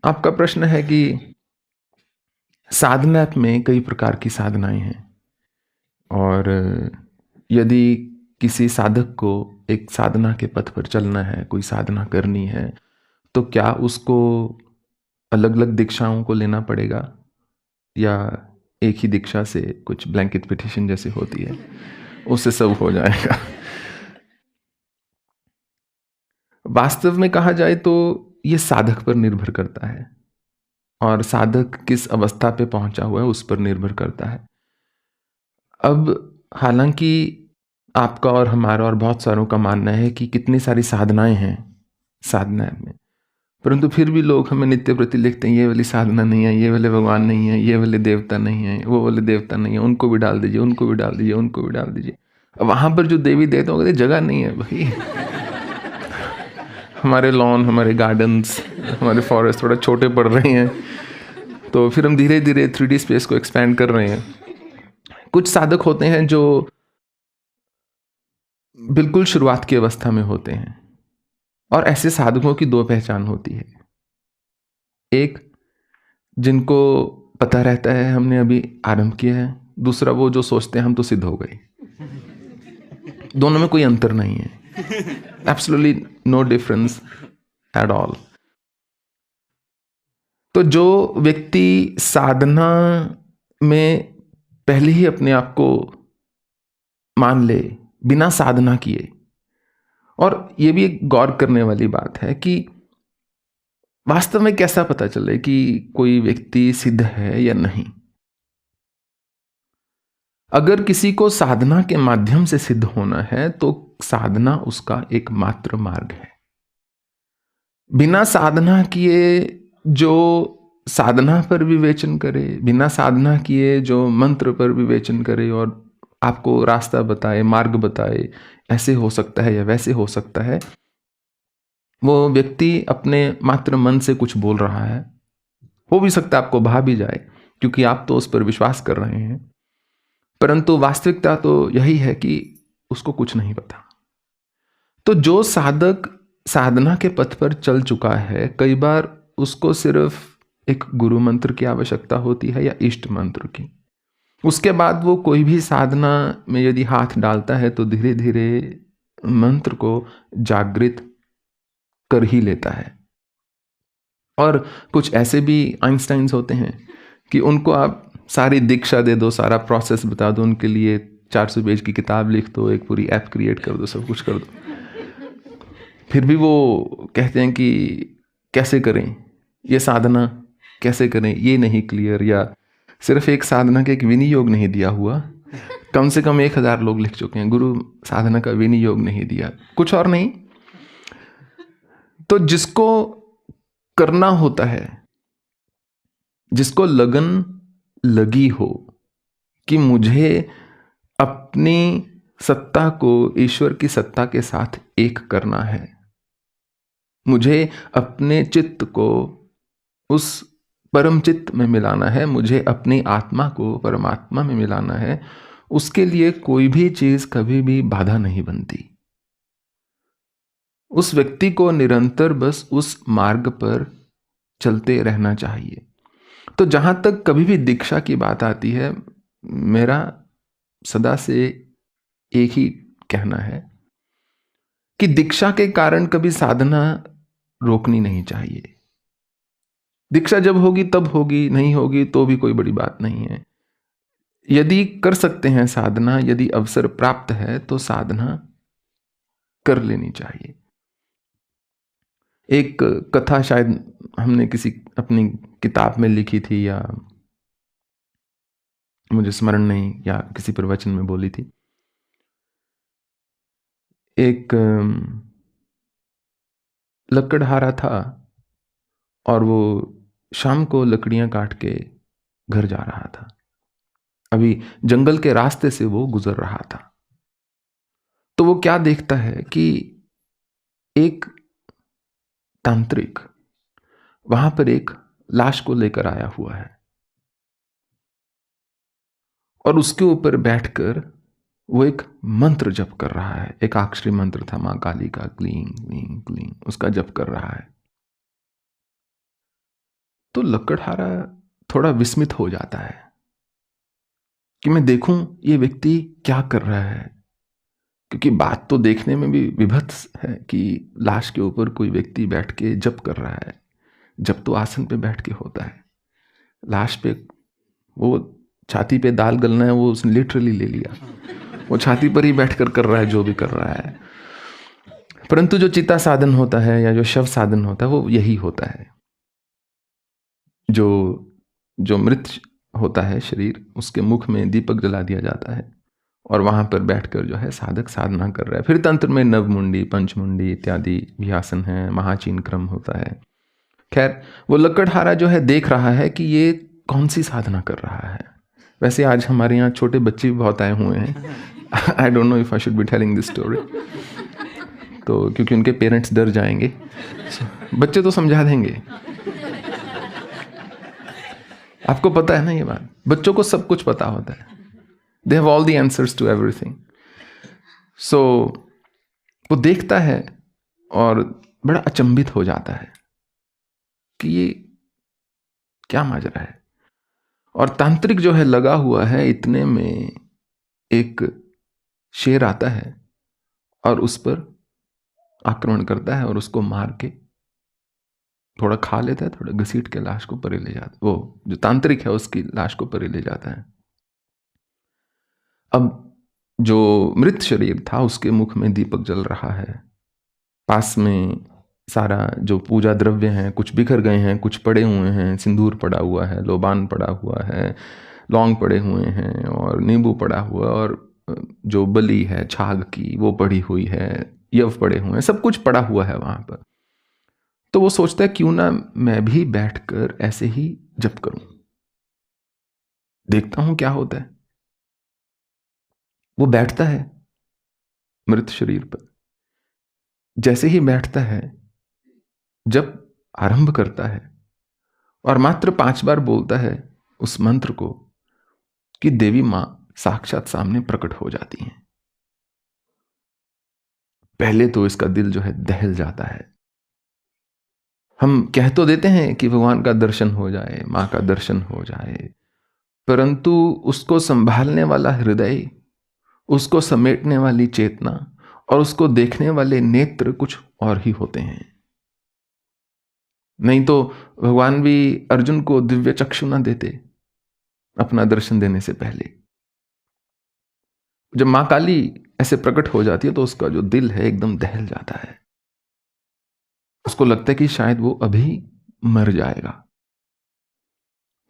आपका प्रश्न है कि साधना में कई प्रकार की साधनाएं हैं और यदि किसी साधक को एक साधना के पथ पर चलना है, कोई साधना करनी है, तो क्या उसको अलग-अलग दीक्षाओं को लेना पड़ेगा या एक ही दीक्षा से कुछ ब्लैंकेट पिटिशन जैसे होती है, उससे सब हो जाएगा? वास्तव में कहा जाए तो ये साधक पर निर्भर करता है और साधक किस अवस्था पे पहुंचा हुआ है उस पर निर्भर करता है। अब हालांकि आपका और हमारा और बहुत सारों का मानना है कि कितनी सारी साधनाएं हैं साधना में, परंतु फिर भी लोग हमें नित्य प्रति लिखते हैं ये वाली साधना नहीं है, ये वाले भगवान नहीं है, ये वाले देवता नहीं है, वो वाले देवता नहीं है, उनको भी डाल दीजिए, उनको भी डाल दीजिए, उनको भी डाल दीजिए। अब वहां पर जो देवी देवता कहते जगह नहीं है भाई। हमारे लॉन, हमारे गार्डन्स, हमारे फॉरेस्ट थोड़ा छोटे पड़ रहे हैं, तो फिर हम धीरे धीरे 3D स्पेस को एक्सपैंड कर रहे हैं। कुछ साधक होते हैं जो बिल्कुल शुरुआत की अवस्था में होते हैं और ऐसे साधकों की दो पहचान होती है। एक, जिनको पता रहता है हमने अभी आरंभ किया है, दूसरा वो जो सोचते हैं हम तो सिद्ध हो गए। दोनों में कोई अंतर नहीं है, absolutely no difference at all. तो जो व्यक्ति साधना में पहले ही अपने आप को मान ले बिना साधना किए, और ये भी एक गौर करने वाली बात है कि वास्तव में कैसा पता चले कि कोई व्यक्ति सिद्ध है या नहीं। अगर किसी को साधना के माध्यम से सिद्ध होना है तो साधना उसका एकमात्र मार्ग है। बिना साधना किए जो साधना पर विवेचन करे, बिना साधना किए जो मंत्र पर विवेचन करे और आपको रास्ता बताए, मार्ग बताए, ऐसे हो सकता है या वैसे हो सकता है, वो व्यक्ति अपने मात्र मन से कुछ बोल रहा है। हो भी सकता है आपको भा भी जाए क्योंकि आप तो उस पर विश्वास कर रहे हैं, परंतु वास्तविकता तो यही है कि उसको कुछ नहीं पता। तो जो साधक साधना के पथ पर चल चुका है, कई बार उसको सिर्फ एक गुरु मंत्र की आवश्यकता होती है या इष्ट मंत्र की। उसके बाद वो कोई भी साधना में यदि हाथ डालता है तो धीरे धीरे मंत्र को जागृत कर ही लेता है। और कुछ ऐसे भी आइंस्टाइन्स होते हैं कि उनको आप सारी दीक्षा दे दो, सारा प्रोसेस बता दो, उनके लिए 400 पेज की किताब लिख दो, एक पूरी ऐप क्रिएट कर दो, सब कुछ कर दो, फिर भी वो कहते हैं कि कैसे करें ये साधना, कैसे करें ये नहीं क्लियर, या सिर्फ एक साधना के एक विनियोग नहीं दिया हुआ। कम से कम 1000 लोग लिख चुके हैं गुरु साधना का विनियोग नहीं दिया, कुछ और नहीं। तो जिसको करना होता है, जिसको लगन लगी हो कि मुझे अपनी सत्ता को ईश्वर की सत्ता के साथ एक करना है, मुझे अपने चित्त को उस परम चित्त में मिलाना है, मुझे अपनी आत्मा को परमात्मा में मिलाना है, उसके लिए कोई भी चीज कभी भी बाधा नहीं बनती। उस व्यक्ति को निरंतर बस उस मार्ग पर चलते रहना चाहिए। तो जहां तक कभी भी दीक्षा की बात आती है, मेरा सदा से एक ही कहना है कि दीक्षा के कारण कभी साधना रोकनी नहीं चाहिए। दीक्षा जब होगी तब होगी, नहीं होगी तो भी कोई बड़ी बात नहीं है। यदि कर सकते हैं साधना, यदि अवसर प्राप्त है तो साधना कर लेनी चाहिए। एक कथा शायद हमने किसी अपनी किताब में लिखी थी या मुझे स्मरण नहीं, या किसी प्रवचन में बोली थी। एक लकड़हारा था और वो शाम को लकड़ियां काट के घर जा रहा था। अभी जंगल के रास्ते से वो गुजर रहा था, तो वो क्या देखता है कि एक तांत्रिक वहां पर एक लाश को लेकर आया हुआ है और उसके ऊपर बैठकर वो एक मंत्र जप कर रहा है, एक अक्षरी मंत्र था माँ काली का, क्लीं क्लीं क्लीं, उसका जप कर रहा है। तो लकड़हारा थोड़ा विस्मित हो जाता है कि मैं देखूं ये व्यक्ति क्या कर रहा है, क्योंकि बात तो देखने में भी विभत्स है कि लाश के ऊपर कोई व्यक्ति बैठ के जप कर रहा है। जप तो आसन पे बैठ के होता है, लाश पे वो छाती पे दाल गलना है वो उसने लिटरली ले लिया, वो छाती पर ही बैठ कर रहा है जो भी कर रहा है। परंतु जो चिता साधन होता है या जो शव साधन होता है वो यही होता है। जो मृत होता है शरीर, उसके मुख में दीपक जला दिया जाता है और वहां पर बैठकर जो है साधक साधना कर रहा है। फिर तंत्र में नवमुंडी, पंचमुंडी इत्यादि भी आसन है, महाचीन क्रम होता है। खैर, वो लकड़हारा जो है देख रहा है कि ये कौन सी साधना कर रहा है। वैसे आज हमारे यहाँ छोटे बच्चे भी बहुत आए हुए हैं। I don't know if I should be telling this story, तो क्योंकि उनके पेरेंट्स डर जाएंगे, बच्चे तो समझा देंगे। आपको पता है ना ये बात, बच्चों को सब कुछ पता होता है, they have all the answers to everything. So वो देखता है और बड़ा अचंभित हो जाता है कि ये क्या माजरा है। और तांत्रिक जो है लगा हुआ है, इतने में एक शेर आता है और उस पर आक्रमण करता है और उसको मार के थोड़ा खा लेता है, थोड़ा घसीट के लाश को परे ले जाता है। वो जो तांत्रिक है उसकी लाश को परे ले जाता है। अब जो मृत शरीर था उसके मुख में दीपक जल रहा है, पास में सारा जो पूजा द्रव्य हैं कुछ बिखर गए हैं, कुछ पड़े हुए हैं, सिंदूर पड़ा हुआ है, लोबान पड़ा हुआ है, लौंग पड़े हुए हैं और नींबू पड़ा हुआ, और जो बलि है छाग की वो पड़ी हुई है, यव पड़े हुए हैं, सब कुछ पड़ा हुआ है वहां पर। तो वो सोचता है क्यों ना मैं भी बैठकर ऐसे ही जप करूं, देखता हूं क्या होता है। वो बैठता है मृत शरीर पर। जैसे ही बैठता है, जप आरंभ करता है और मात्र 5 बार बोलता है उस मंत्र को कि देवी मां साक्षात सामने प्रकट हो जाती हैं। पहले तो इसका दिल जो है दहल जाता है। हम कह तो देते हैं कि भगवान का दर्शन हो जाए, मां का दर्शन हो जाए, परंतु उसको संभालने वाला हृदय, उसको समेटने वाली चेतना और उसको देखने वाले नेत्र कुछ और ही होते हैं। नहीं तो भगवान भी अर्जुन को दिव्य चक्षु न देते अपना दर्शन देने से पहले। जब मां काली ऐसे प्रकट हो जाती है तो उसका जो दिल है एकदम दहल जाता है। उसको लगता है कि शायद वो अभी मर जाएगा,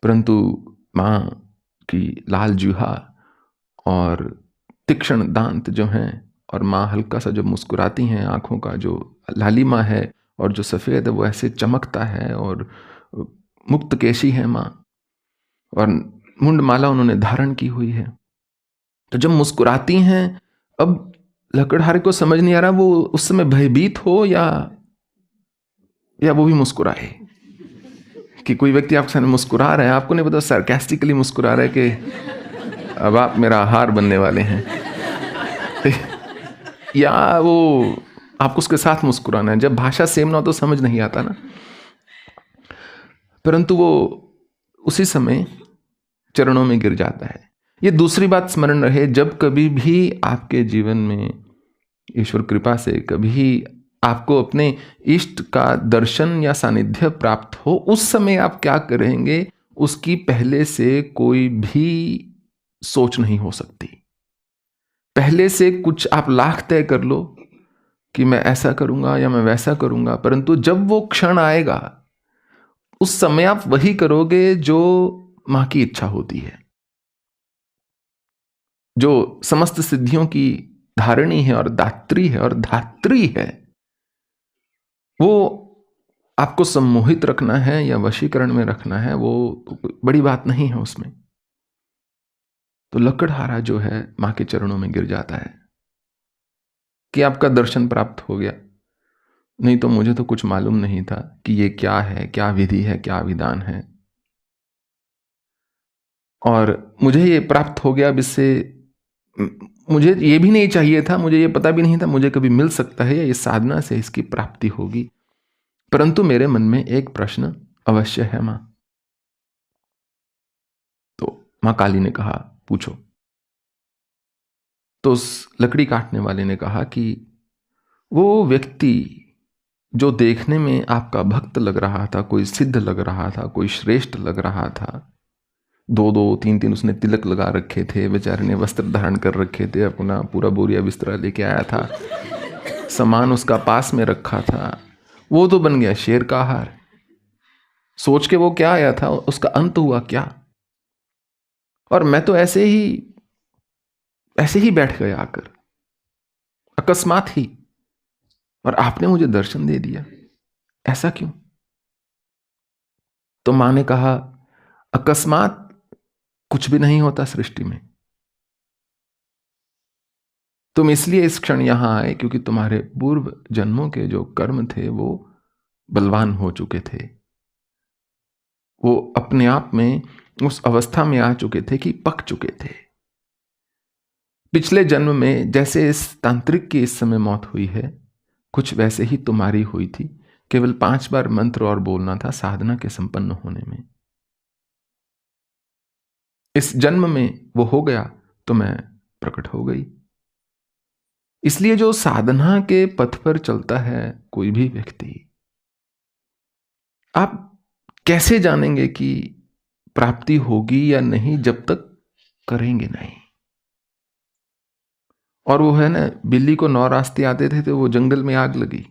परंतु मां की लाल जुहा और तीक्ष्ण दांत जो हैं, और मां हल्का सा जब मुस्कुराती हैं, आंखों का जो लालिमा है और जो सफेद है वो ऐसे चमकता है, और मुक्त केशी है मां, और मुंड माला उन्होंने धारण की हुई है। तो जब मुस्कुराती हैं, अब लकड़हारे को समझ नहीं आ रहा वो उस समय भयभीत हो या वो भी मुस्कुराए, कि कोई व्यक्ति आपके सामने मुस्कुरा रहा है, आपको नहीं पता सार्केस्टिकली मुस्कुरा रहा है कि अब आप मेरा आहार बनने वाले हैं, या वो आपको उसके साथ मुस्कुराना है। जब भाषा सेम ना हो तो समझ नहीं आता ना। परंतु वो उसी समय चरणों में गिर जाता है। ये दूसरी बात स्मरण रहे, जब कभी भी आपके जीवन में ईश्वर कृपा से कभी आपको अपने इष्ट का दर्शन या सानिध्य प्राप्त हो, उस समय आप क्या करेंगे उसकी पहले से कोई भी सोच नहीं हो सकती। पहले से कुछ आप लाख तय कर लो कि मैं ऐसा करूंगा या मैं वैसा करूंगा, परंतु जब वो क्षण आएगा उस समय आप वही करोगे जो मां की इच्छा होती है, जो समस्त सिद्धियों की धारणी है और दात्री है और धात्री है। वो आपको सम्मोहित रखना है या वशीकरण में रखना है, वो बड़ी बात नहीं है उसमें। तो लकड़हारा जो है मां के चरणों में गिर जाता है कि आपका दर्शन प्राप्त हो गया, नहीं तो मुझे तो कुछ मालूम नहीं था कि ये क्या है, क्या विधि है, क्या विधान है, और मुझे ये प्राप्त हो गया। अब इससे मुझे ये भी नहीं चाहिए था, मुझे ये पता भी नहीं था मुझे कभी मिल सकता है या इस साधना से इसकी प्राप्ति होगी, परंतु मेरे मन में एक प्रश्न अवश्य है माँ। तो माँ काली ने कहा, पूछो। तो उस लकड़ी काटने वाले ने कहा कि वो व्यक्ति जो देखने में आपका भक्त लग रहा था, कोई सिद्ध लग रहा था, कोई श्रेष्ठ लग रहा था, 2-2, 3-3 उसने तिलक लगा रखे थे, बेचारे ने वस्त्र धारण कर रखे थे, अपना पूरा बोरिया बिस्तरा लेके आया था, सामान उसका पास में रखा था, वो तो बन गया शेर का आहार। सोच के वो क्या आया था, उसका अंत हुआ क्या? और मैं तो ऐसे ही बैठ गया आकर, अकस्मात ही, और आपने मुझे दर्शन दे दिया, ऐसा क्यों? तो मां ने कहा, अकस्मात कुछ भी नहीं होता सृष्टि में। तुम इसलिए इस क्षण यहां आए क्योंकि तुम्हारे पूर्व जन्मों के जो कर्म थे वो बलवान हो चुके थे, वो अपने आप में उस अवस्था में आ चुके थे कि पक चुके थे। पिछले जन्म में जैसे इस तांत्रिक की इस समय मौत हुई है, कुछ वैसे ही तुम्हारी हुई थी। केवल 5 बार मंत्र और बोलना था साधना के संपन्न होने में। इस जन्म में वो हो गया तो मैं प्रकट हो गई। इसलिए जो साधना के पथ पर चलता है कोई भी व्यक्ति, आप कैसे जानेंगे कि प्राप्ति होगी या नहीं जब तक करेंगे नहीं? और वो है ना, बिल्ली को 9 रास्ते आते थे तो वो जंगल में आग लगी।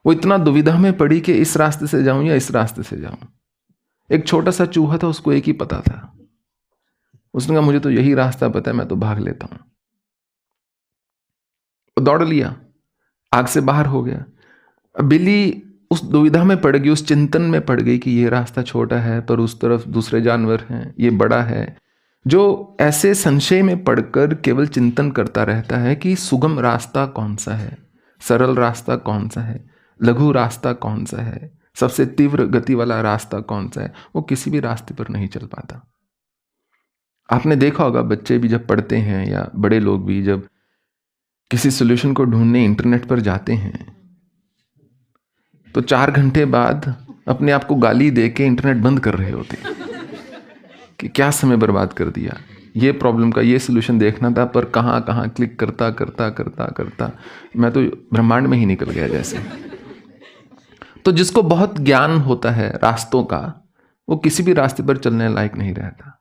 वो इतना दुविधा में पड़ी कि इस रास्ते से जाऊं या इस रास्ते से जाऊं। एक छोटा सा चूहा था, उसको एक ही पता था। उसने कहा मुझे तो यही रास्ता पता है, मैं तो भाग लेता हूं। वो दौड़ लिया, आग से बाहर हो गया। अब बिल्ली उस दुविधा में पड़ गई, उस चिंतन में पड़ गई कि ये रास्ता छोटा है पर उस तरफ दूसरे जानवर हैं, ये बड़ा है। जो ऐसे संशय में पड़कर केवल चिंतन करता रहता है कि सुगम रास्ता कौन सा है, सरल रास्ता कौन सा है, लघु रास्ता कौन सा है, सबसे तीव्र गति वाला रास्ता कौन सा है, वो किसी भी रास्ते पर नहीं चल पाता। आपने देखा होगा, बच्चे भी जब पढ़ते हैं या बड़े लोग भी जब किसी सोल्यूशन को ढूंढने इंटरनेट पर जाते हैं तो 4 घंटे बाद अपने आप को गाली दे के इंटरनेट बंद कर रहे होते हैं कि क्या समय बर्बाद कर दिया, ये प्रॉब्लम का ये सोल्यूशन देखना था पर कहाँ कहाँ क्लिक करता करता करता करता मैं तो ब्रह्मांड में ही निकल गया जैसे। तो जिसको बहुत ज्ञान होता है रास्तों का, वो किसी भी रास्ते पर चलने लायक नहीं रहता।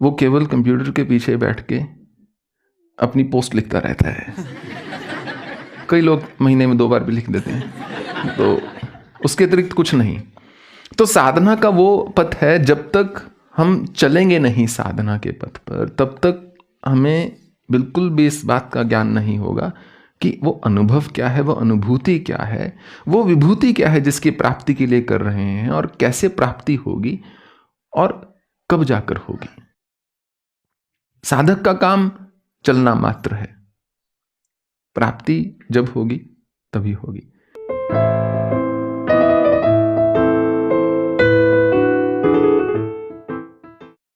वो केवल कंप्यूटर के पीछे बैठ के अपनी पोस्ट लिखता रहता है। कई लोग महीने में 2 बार भी लिख देते हैं, तो उसके अतिरिक्त कुछ नहीं। तो साधना का वो पथ है, जब तक हम चलेंगे नहीं साधना के पथ पर तब तक हमें बिल्कुल भी इस बात का ज्ञान नहीं होगा कि वो अनुभव क्या है, वो अनुभूति क्या है, वो विभूति क्या है जिसकी प्राप्ति के लिए कर रहे हैं, और कैसे प्राप्ति होगी और कब जाकर होगी। साधक का काम चलना मात्र है, प्राप्ति जब होगी तभी होगी।